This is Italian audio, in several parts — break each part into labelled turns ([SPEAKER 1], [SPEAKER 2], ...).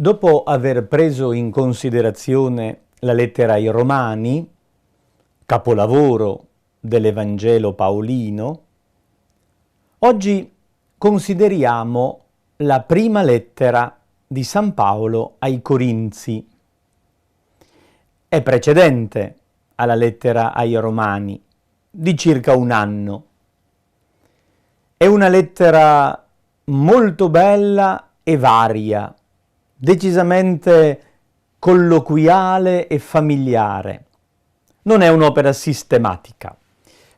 [SPEAKER 1] Dopo aver preso in considerazione la lettera ai Romani, capolavoro dell'Evangelo paolino, oggi consideriamo la prima lettera di San Paolo ai Corinzi. È precedente alla lettera ai Romani, di circa un anno. È una lettera molto bella e varia, decisamente colloquiale e familiare. Non è un'opera sistematica.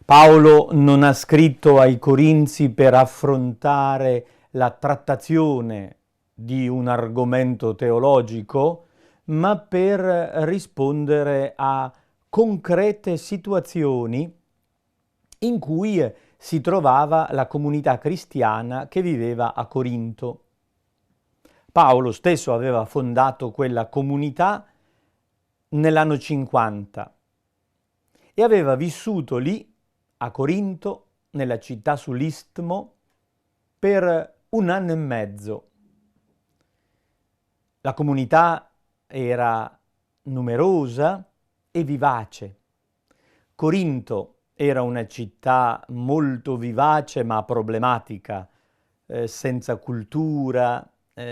[SPEAKER 1] Paolo non ha scritto ai Corinzi per affrontare la trattazione di un argomento teologico, ma per rispondere a concrete situazioni in cui si trovava la comunità cristiana che viveva a Corinto. Paolo stesso aveva fondato quella comunità nell'anno 50 e aveva vissuto lì, a Corinto, nella città sull'Istmo, per un anno e mezzo. La comunità era numerosa e vivace. Corinto era una città molto vivace ma problematica, senza cultura,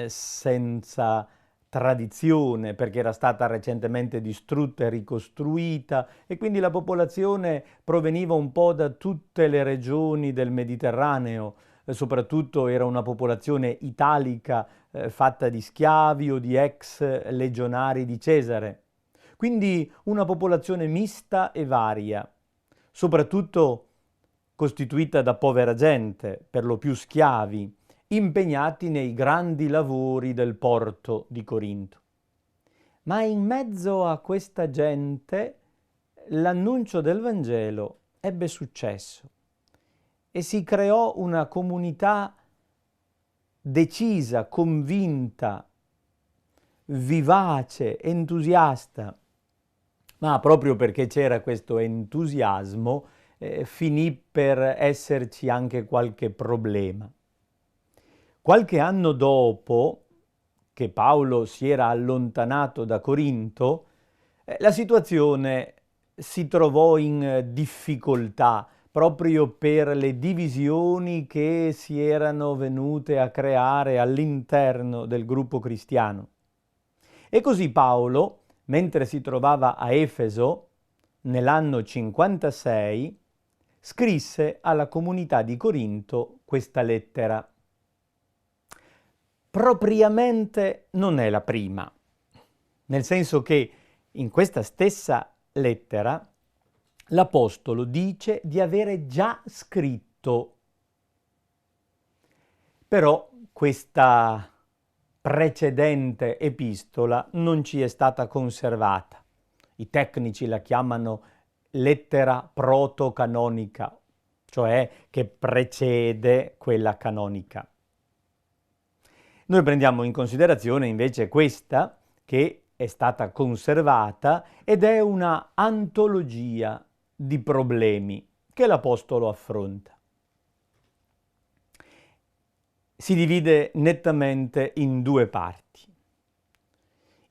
[SPEAKER 1] senza tradizione, perché era stata recentemente distrutta e ricostruita, e quindi la popolazione proveniva un po' da tutte le regioni del Mediterraneo, soprattutto era una popolazione italica, fatta di schiavi o di ex legionari di Cesare. Quindi una popolazione mista e varia, soprattutto costituita da povera gente, per lo più schiavi, impegnati nei grandi lavori del porto di Corinto. Ma in mezzo a questa gente l'annuncio del Vangelo ebbe successo e si creò una comunità decisa, convinta, vivace, entusiasta. Ma proprio perché c'era questo entusiasmo, finì per esserci anche qualche problema. Qualche anno dopo che Paolo si era allontanato da Corinto, la situazione si trovò in difficoltà proprio per le divisioni che si erano venute a creare all'interno del gruppo cristiano. E così Paolo, mentre si trovava a Efeso, nell'anno 56, scrisse alla comunità di Corinto questa lettera. Propriamente non è la prima, nel senso che in questa stessa lettera l'Apostolo dice di avere già scritto. Però questa precedente epistola non ci è stata conservata. I tecnici la chiamano lettera protocanonica, cioè che precede quella canonica. Noi prendiamo in considerazione invece questa, che è stata conservata ed è una antologia di problemi che l'Apostolo affronta. Si divide nettamente in due parti.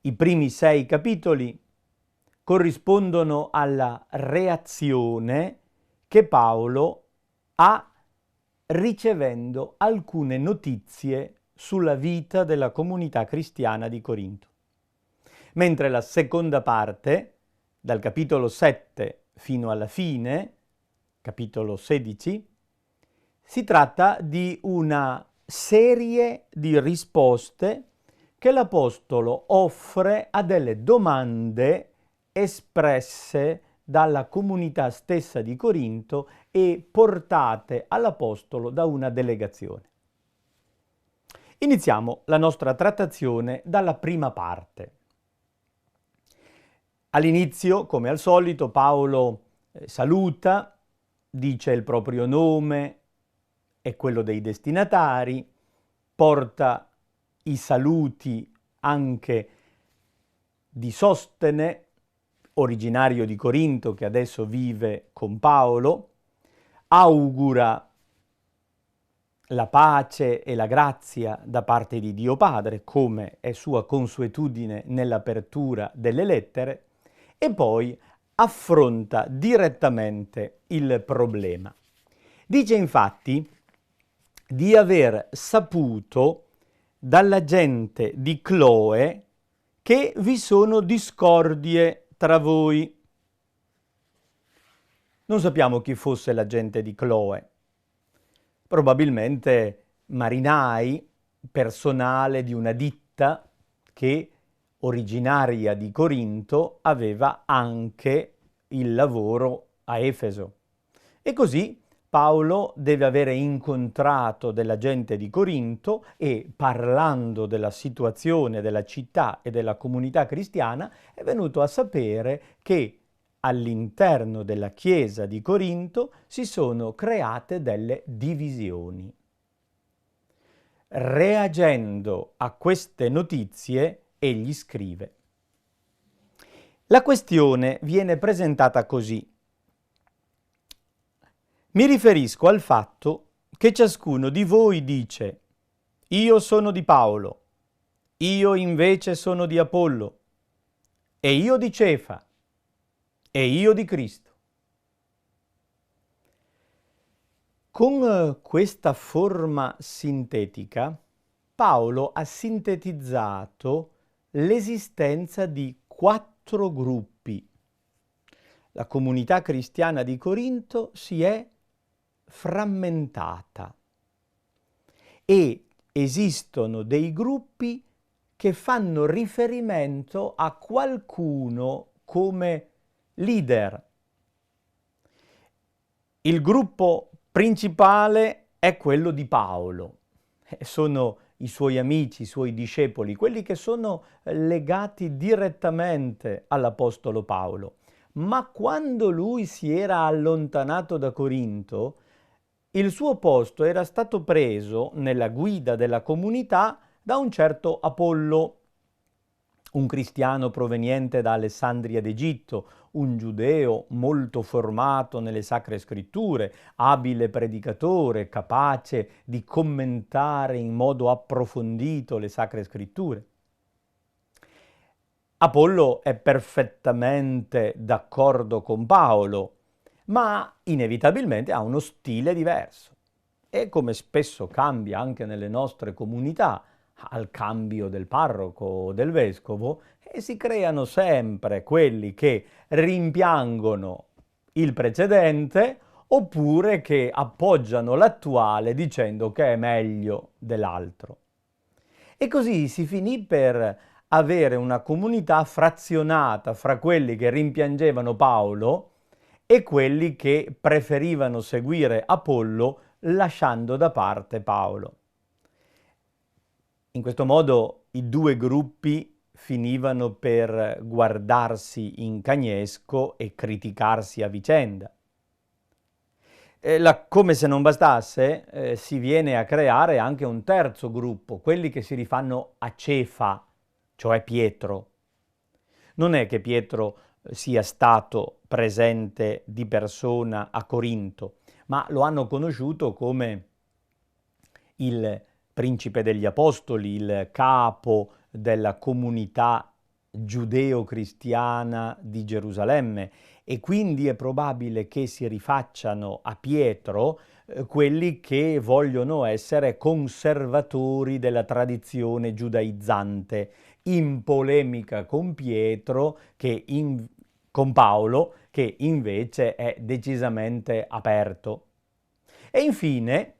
[SPEAKER 1] I primi 6 capitoli corrispondono alla reazione che Paolo ha ricevendo alcune notizie sulla vita della comunità cristiana di Corinto. Mentre la seconda parte, dal capitolo 7 fino alla fine, capitolo 16, si tratta di una serie di risposte che l'Apostolo offre a delle domande espresse dalla comunità stessa di Corinto e portate all'Apostolo da una delegazione. Iniziamo la nostra trattazione dalla prima parte. All'inizio, come al solito, Paolo saluta, dice il proprio nome e quello dei destinatari, porta i saluti anche di Sostene, originario di Corinto, che adesso vive con Paolo, augura la pace e la grazia da parte di Dio Padre, come è sua consuetudine nell'apertura delle lettere, e poi affronta direttamente il problema. Dice infatti di aver saputo dalla gente di Cloe che vi sono discordie tra voi. Non sappiamo chi fosse la gente di Cloe. Probabilmente marinai, personale di una ditta che, originaria di Corinto, aveva anche il lavoro a Efeso. E così Paolo deve avere incontrato della gente di Corinto e, parlando della situazione della città e della comunità cristiana, è venuto a sapere che all'interno della Chiesa di Corinto si sono create delle divisioni. Reagendo a queste notizie, egli scrive: la questione viene presentata così. Mi riferisco al fatto che ciascuno di voi dice: io sono di Paolo, io invece sono di Apollo, e io di Cefa, e io di Cristo. Con questa forma sintetica, Paolo ha sintetizzato l'esistenza di 4 gruppi. La comunità cristiana di Corinto si è frammentata e esistono dei gruppi che fanno riferimento a qualcuno come leader. Il gruppo principale è quello di Paolo. Sono i suoi amici, i suoi discepoli, quelli che sono legati direttamente all'Apostolo Paolo. Ma quando lui si era allontanato da Corinto, il suo posto era stato preso nella guida della comunità da un certo Apollo, un cristiano proveniente da Alessandria d'Egitto, un giudeo molto formato nelle sacre scritture, abile predicatore, capace di commentare in modo approfondito le sacre scritture. Apollo è perfettamente d'accordo con Paolo, ma inevitabilmente ha uno stile diverso. E come spesso cambia anche nelle nostre comunità, al cambio del parroco o del vescovo, e si creano sempre quelli che rimpiangono il precedente oppure che appoggiano l'attuale dicendo che è meglio dell'altro. E così si finì per avere una comunità frazionata fra quelli che rimpiangevano Paolo e quelli che preferivano seguire Apollo lasciando da parte Paolo. In questo modo i 2 gruppi finivano per guardarsi in cagnesco e criticarsi a vicenda. Come se non bastasse, si viene a creare anche un terzo gruppo, quelli che si rifanno a Cefa, cioè Pietro. Non è che Pietro sia stato presente di persona a Corinto, ma lo hanno conosciuto come il principe degli apostoli, il capo della comunità giudeo-cristiana di Gerusalemme, e quindi è probabile che si rifacciano a Pietro quelli che vogliono essere conservatori della tradizione giudaizzante, in polemica con Pietro, con Paolo, che invece è decisamente aperto. E infine,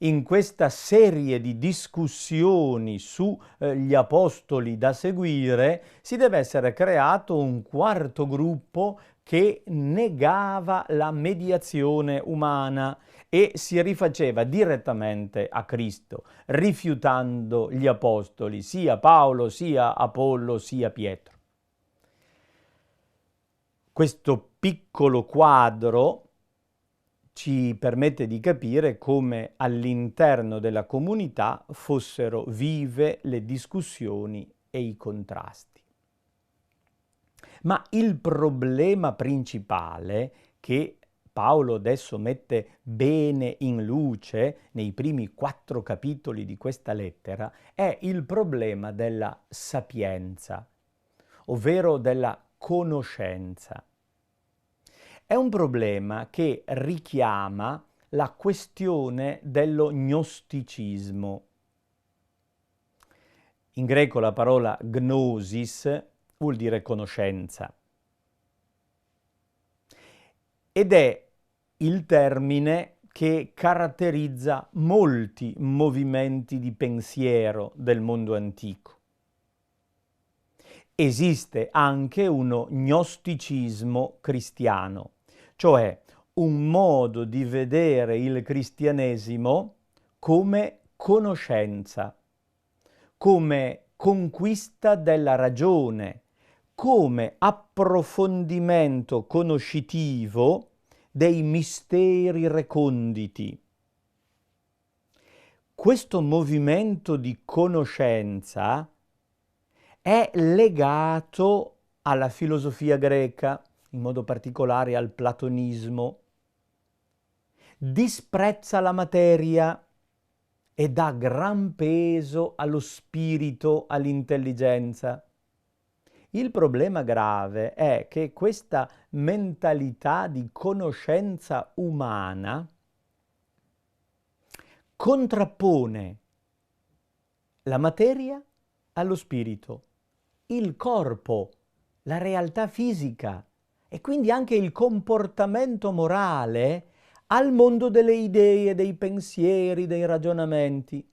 [SPEAKER 1] in questa serie di discussioni sugli apostoli da seguire, si deve essere creato un quarto gruppo che negava la mediazione umana e si rifaceva direttamente a Cristo, rifiutando gli apostoli, sia Paolo, sia Apollo, sia Pietro. Questo piccolo quadro ci permette di capire come all'interno della comunità fossero vive le discussioni e i contrasti. Ma il problema principale che Paolo adesso mette bene in luce nei primi 4 capitoli di questa lettera è il problema della sapienza, ovvero della conoscenza. È un problema che richiama la questione dello gnosticismo. In greco la parola gnosis vuol dire conoscenza ed è il termine che caratterizza molti movimenti di pensiero del mondo antico. Esiste anche uno gnosticismo cristiano, cioè un modo di vedere il cristianesimo come conoscenza, come conquista della ragione, come approfondimento conoscitivo dei misteri reconditi. Questo movimento di conoscenza è legato alla filosofia greca, in modo particolare al platonismo, disprezza la materia e dà gran peso allo spirito, all'intelligenza. Il problema grave è che questa mentalità di conoscenza umana contrappone la materia allo spirito, il corpo, la realtà fisica e quindi anche il comportamento morale al mondo delle idee, dei pensieri, dei ragionamenti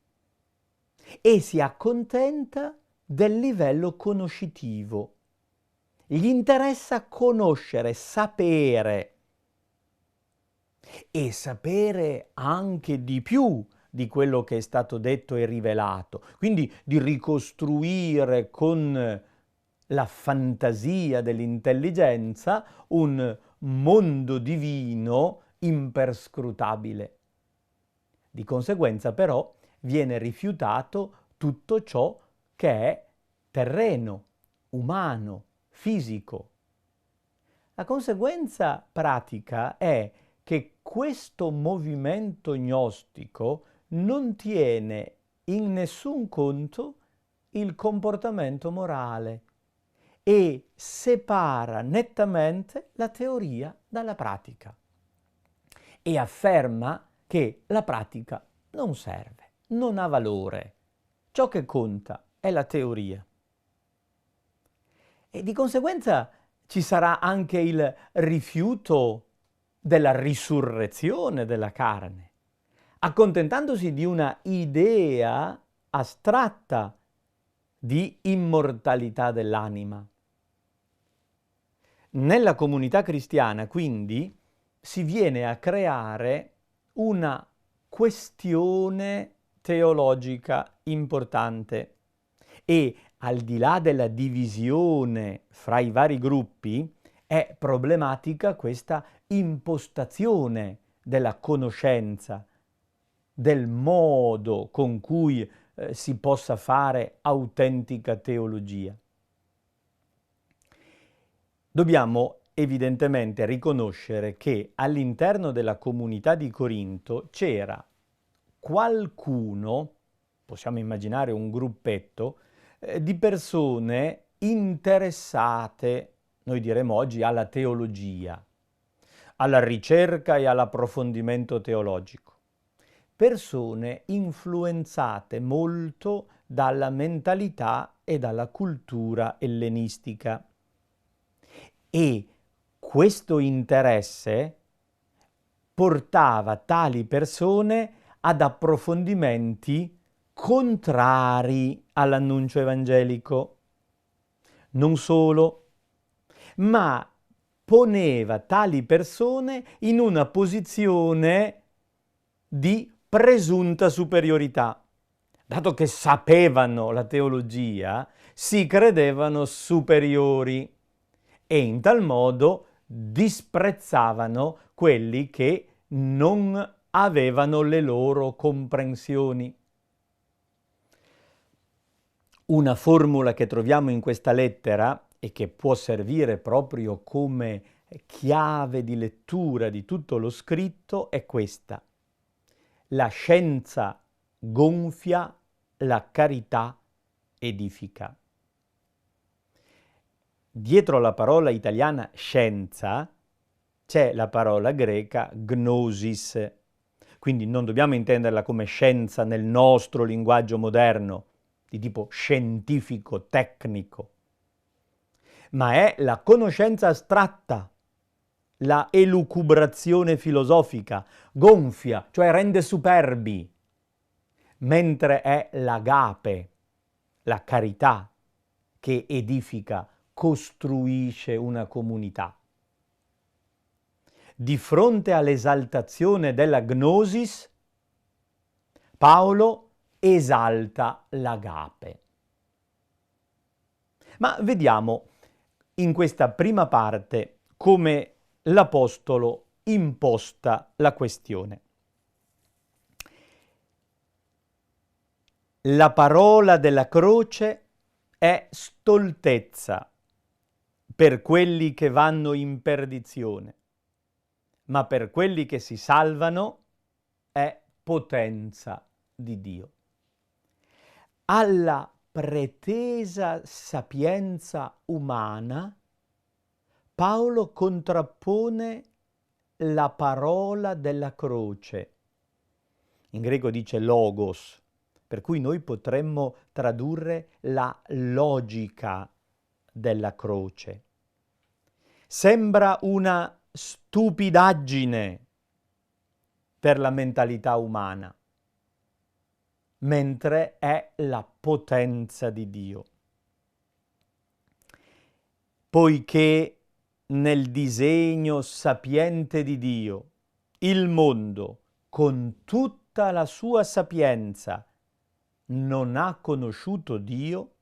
[SPEAKER 1] e si accontenta del livello conoscitivo. Gli interessa conoscere, sapere e sapere anche di più di quello che è stato detto e rivelato, quindi di ricostruire con la fantasia dell'intelligenza un mondo divino imperscrutabile. Di conseguenza però viene rifiutato tutto ciò che è terreno, umano, fisico. La conseguenza pratica è che questo movimento gnostico non tiene in nessun conto il comportamento morale e separa nettamente la teoria dalla pratica e afferma che la pratica non serve, non ha valore. Ciò che conta è la teoria. E di conseguenza ci sarà anche il rifiuto della risurrezione della carne, accontentandosi di una idea astratta di immortalità dell'anima. Nella comunità cristiana, quindi, si viene a creare una questione teologica importante e al di là della divisione fra i vari gruppi, è problematica questa impostazione della conoscenza, del modo con cui si possa fare autentica teologia. Dobbiamo evidentemente riconoscere che all'interno della comunità di Corinto c'era qualcuno, possiamo immaginare un gruppetto, di persone interessate, noi diremmo oggi, alla teologia, alla ricerca e all'approfondimento teologico. Persone influenzate molto dalla mentalità e dalla cultura ellenistica. E questo interesse portava tali persone ad approfondimenti contrari all'annuncio evangelico. Non solo, ma poneva tali persone in una posizione di presunta superiorità. Dato che sapevano la teologia, si credevano superiori e in tal modo disprezzavano quelli che non avevano le loro comprensioni. Una formula che troviamo in questa lettera e che può servire proprio come chiave di lettura di tutto lo scritto è questa: la scienza gonfia, la carità edifica. Dietro la parola italiana scienza c'è la parola greca gnosis, quindi non dobbiamo intenderla come scienza nel nostro linguaggio moderno, di tipo scientifico, tecnico, ma è la conoscenza astratta, la elucubrazione filosofica, gonfia, cioè rende superbi, mentre è l'agape, la carità, che edifica, costruisce una comunità. Di fronte all'esaltazione della gnosis, Paolo esalta l'agape. Ma vediamo in questa prima parte come l'Apostolo imposta la questione. La parola della croce è stoltezza per quelli che vanno in perdizione, ma per quelli che si salvano è potenza di Dio. Alla pretesa sapienza umana, Paolo contrappone la parola della croce. In greco dice logos, per cui noi potremmo tradurre la logica della croce. Sembra una stupidaggine per la mentalità umana, mentre è la potenza di Dio. Poiché nel disegno sapiente di Dio il mondo, con tutta la sua sapienza, non ha conosciuto Dio,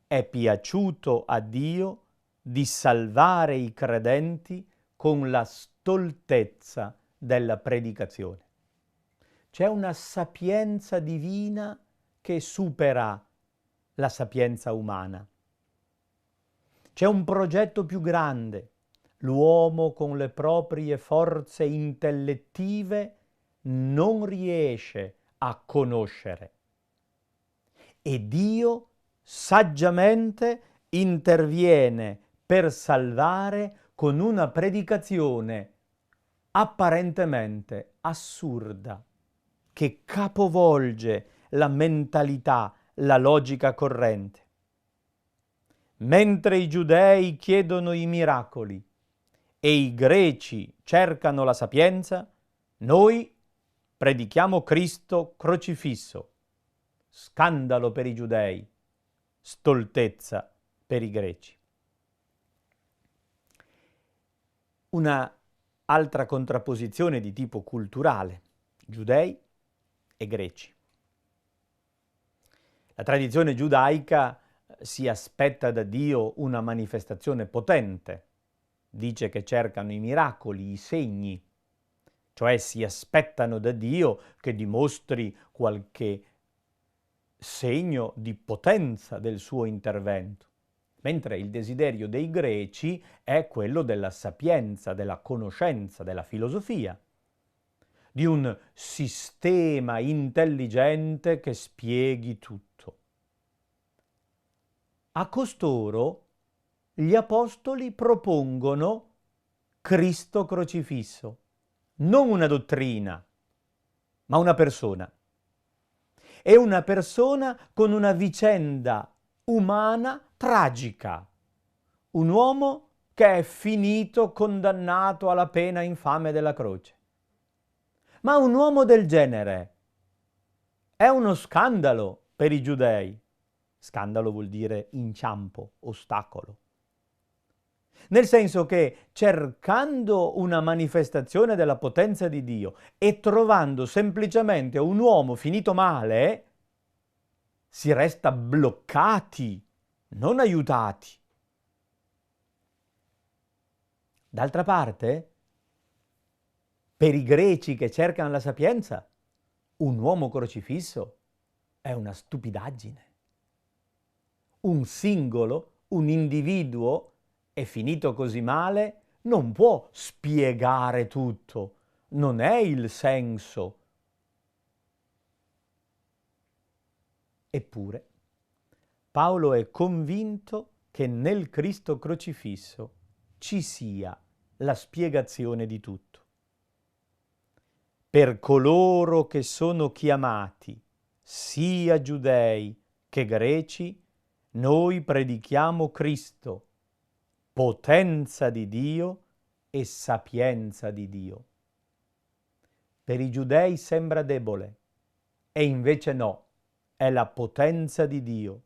[SPEAKER 1] è piaciuto a Dio di salvare i credenti con la stoltezza della predicazione. C'è una sapienza divina che supera la sapienza umana. C'è un progetto più grande. L'uomo con le proprie forze intellettive non riesce a conoscere. E Dio saggiamente interviene per salvare con una predicazione apparentemente assurda, che capovolge la mentalità, la logica corrente. Mentre i giudei chiedono i miracoli e i greci cercano la sapienza, noi predichiamo Cristo crocifisso. Scandalo per i giudei, stoltezza per i greci. Una altra contrapposizione di tipo culturale: giudei e greci. La tradizione giudaica si aspetta da Dio una manifestazione potente, dice che cercano i miracoli, i segni, cioè si aspettano da Dio che dimostri qualche segno di potenza del suo intervento, mentre il desiderio dei greci è quello della sapienza, della conoscenza, della filosofia, di un sistema intelligente che spieghi tutto. A costoro gli apostoli propongono Cristo crocifisso, non una dottrina, ma una persona. È una persona con una vicenda umana tragica, un uomo che è finito condannato alla pena infame della croce. Ma un uomo del genere è uno scandalo per i giudei. Scandalo vuol dire inciampo, ostacolo. Nel senso che cercando una manifestazione della potenza di Dio e trovando semplicemente un uomo finito male, si resta bloccati, non aiutati. D'altra parte, per i greci che cercano la sapienza, un uomo crocifisso è una stupidaggine. Un singolo, un individuo, è finito così male non può spiegare tutto, non è il senso. Eppure, Paolo è convinto che nel Cristo crocifisso ci sia la spiegazione di tutto. Per coloro che sono chiamati, sia giudei che greci, noi predichiamo Cristo, potenza di Dio e sapienza di Dio. Per i giudei sembra debole, e invece no, è la potenza di Dio.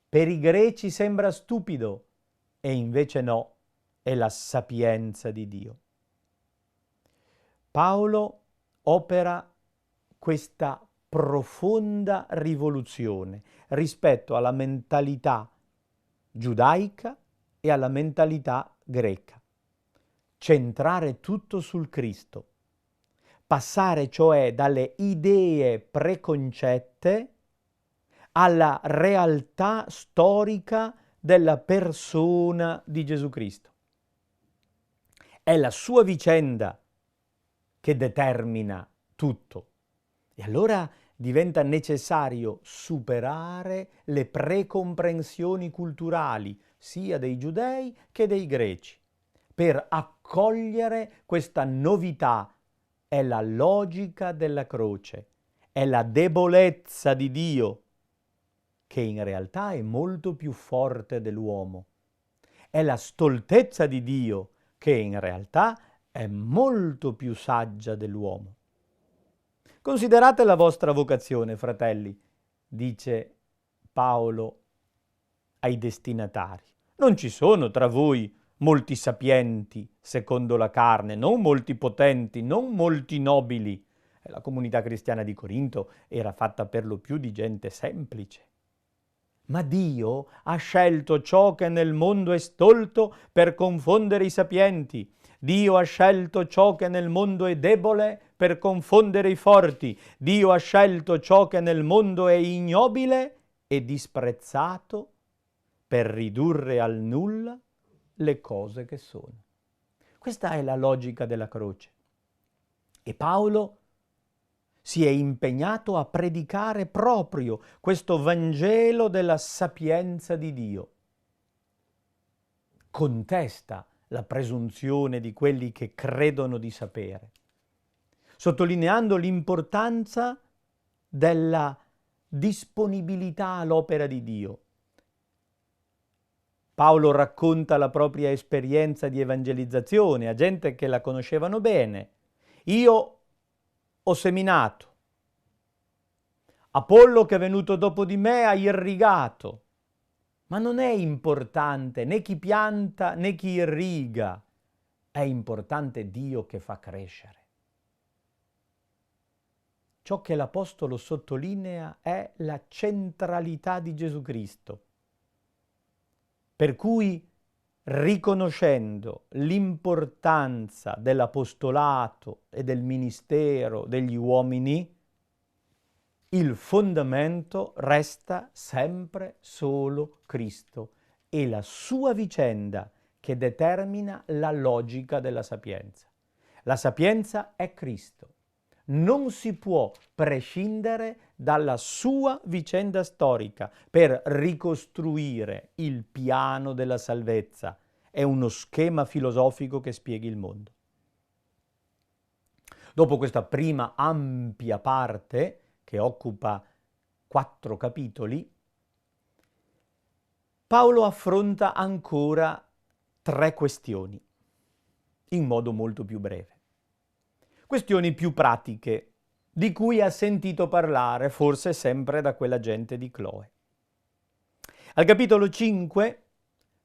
[SPEAKER 1] Per i greci sembra stupido, e invece no, è la sapienza di Dio. Paolo opera questa profonda rivoluzione rispetto alla mentalità giudaica e alla mentalità greca. Centrare tutto sul Cristo, passare cioè dalle idee preconcette alla realtà storica della persona di Gesù Cristo. È la sua vicenda che determina tutto. E allora diventa necessario superare le precomprensioni culturali sia dei giudei che dei greci per accogliere questa novità. È la logica della croce, è la debolezza di Dio che in realtà è molto più forte dell'uomo. È la stoltezza di Dio che in realtà è molto più saggia dell'uomo. Considerate la vostra vocazione, fratelli, dice Paolo ai destinatari. Non ci sono tra voi molti sapienti secondo la carne, non molti potenti, non molti nobili. La comunità cristiana di Corinto era fatta per lo più di gente semplice. Ma Dio ha scelto ciò che nel mondo è stolto per confondere i sapienti. Dio ha scelto ciò che nel mondo è debole per confondere i forti. Dio ha scelto ciò che nel mondo è ignobile e disprezzato per ridurre al nulla le cose che sono. Questa è la logica della croce. E Paolo si è impegnato a predicare proprio questo Vangelo della sapienza di Dio. Contesta la presunzione di quelli che credono di sapere, sottolineando l'importanza della disponibilità all'opera di Dio. Paolo racconta la propria esperienza di evangelizzazione a gente che la conoscevano bene. Io ho seminato, Apollo che è venuto dopo di me ha irrigato, ma non è importante né chi pianta né chi irriga, è importante Dio che fa crescere. Ciò che l'Apostolo sottolinea è la centralità di Gesù Cristo, per cui riconoscendo l'importanza dell'apostolato e del ministero degli uomini, il fondamento resta sempre solo Cristo e la sua vicenda che determina la logica della sapienza. La sapienza è Cristo. Non si può prescindere dalla sua vicenda storica per ricostruire il piano della salvezza. È uno schema filosofico che spieghi il mondo. Dopo questa prima ampia parte, che occupa 4 capitoli, Paolo affronta ancora 3 questioni, in modo molto più breve. Questioni più pratiche, di cui ha sentito parlare forse sempre da quella gente di Cloe. Al capitolo 5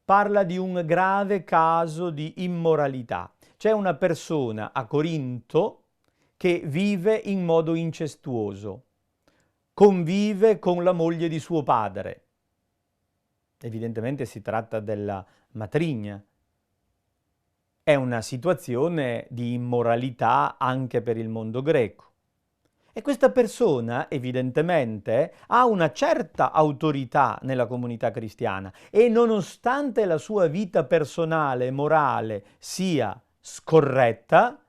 [SPEAKER 1] parla di un grave caso di immoralità. C'è una persona a Corinto che vive in modo incestuoso, convive con la moglie di suo padre. Evidentemente si tratta della matrigna. È una situazione di immoralità anche per il mondo greco. E questa persona, evidentemente, ha una certa autorità nella comunità cristiana e nonostante la sua vita personale e morale sia scorretta,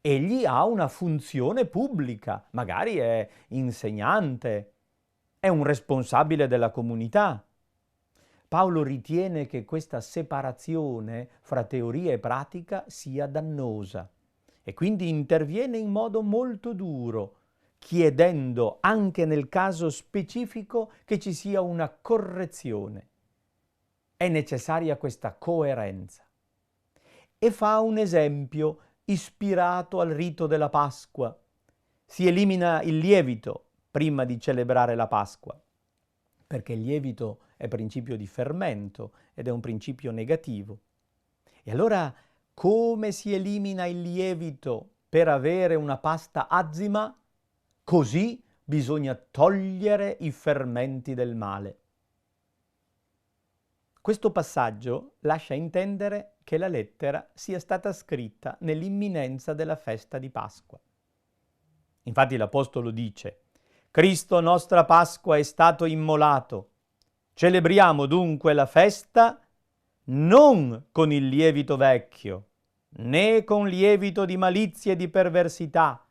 [SPEAKER 1] egli ha una funzione pubblica, magari è insegnante, è un responsabile della comunità. Paolo ritiene che questa separazione fra teoria e pratica sia dannosa e quindi interviene in modo molto duro, chiedendo anche nel caso specifico che ci sia una correzione. È necessaria questa coerenza. E fa un esempio ispirato al rito della Pasqua. Si elimina il lievito prima di celebrare la Pasqua, perché il lievito è principio di fermento ed è un principio negativo. E allora come si elimina il lievito per avere una pasta azima? Così bisogna togliere i fermenti del male. Questo passaggio lascia intendere che la lettera sia stata scritta nell'imminenza della festa di Pasqua. Infatti l'Apostolo dice: Cristo nostra Pasqua è stato immolato. Celebriamo dunque la festa non con il lievito vecchio, né con lievito di malizia e di perversità,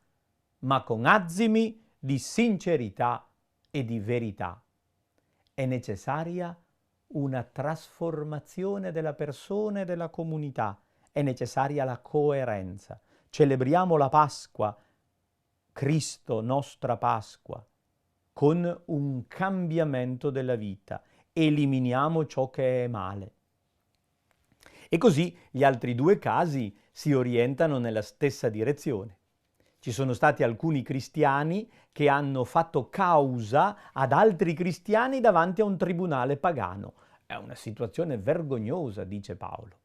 [SPEAKER 1] ma con azimi di sincerità e di verità. È necessaria una trasformazione della persona e della comunità, è necessaria la coerenza. Celebriamo la Pasqua, Cristo nostra Pasqua, con un cambiamento della vita. Eliminiamo ciò che è male. E così gli altri due casi si orientano nella stessa direzione. Ci sono stati alcuni cristiani che hanno fatto causa ad altri cristiani davanti a un tribunale pagano. È una situazione vergognosa, dice Paolo.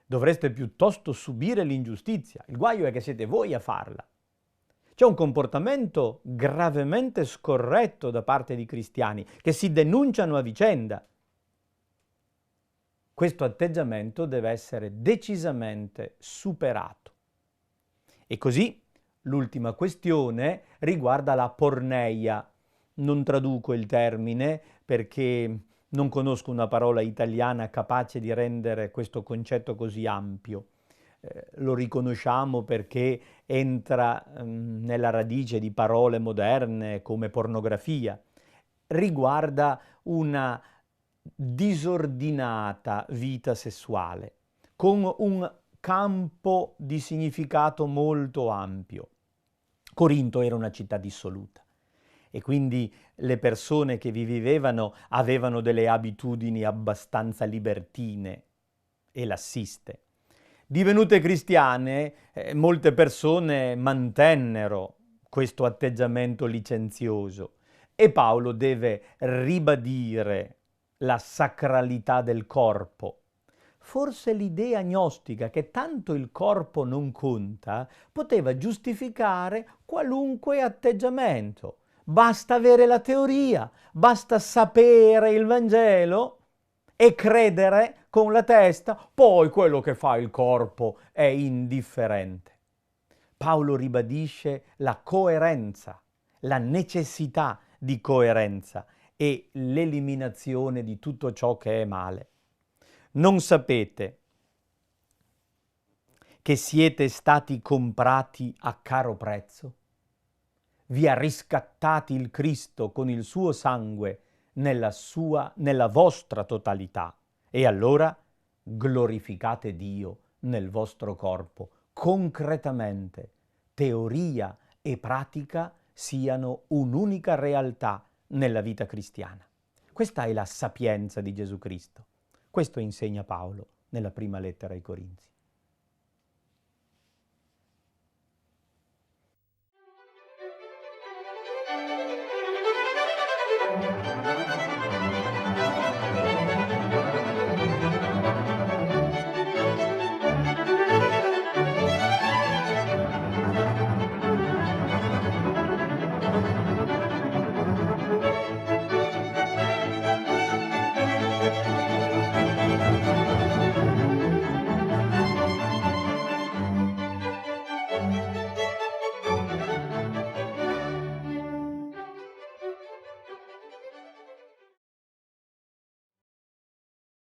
[SPEAKER 1] Dovreste piuttosto subire l'ingiustizia. Il guaio è che siete voi a farla. C'è un comportamento gravemente scorretto da parte di cristiani che si denunciano a vicenda. Questo atteggiamento deve essere decisamente superato. E così l'ultima questione riguarda la porneia. Non traduco il termine perché non conosco una parola italiana capace di rendere questo concetto così ampio. Lo riconosciamo perché entra nella radice di parole moderne come pornografia. Riguarda una disordinata vita sessuale, con un campo di significato molto ampio. Corinto era una città dissoluta e quindi le persone che vi vivevano avevano delle abitudini abbastanza libertine e lassiste. Divenute cristiane, molte persone mantennero questo atteggiamento licenzioso e Paolo deve ribadire la sacralità del corpo. Forse l'idea gnostica che tanto il corpo non conta poteva giustificare qualunque atteggiamento. Basta avere la teoria, basta sapere il Vangelo e credere con la testa, poi quello che fa il corpo è indifferente. Paolo ribadisce la coerenza, la necessità di coerenza e l'eliminazione di tutto ciò che è male. Non sapete che siete stati comprati a caro prezzo? Vi ha riscattati il Cristo con il suo sangue nella vostra totalità. E allora glorificate Dio nel vostro corpo, concretamente. Teoria e pratica siano un'unica realtà nella vita cristiana. Questa è la sapienza di Gesù Cristo. Questo insegna Paolo nella prima lettera ai Corinzi.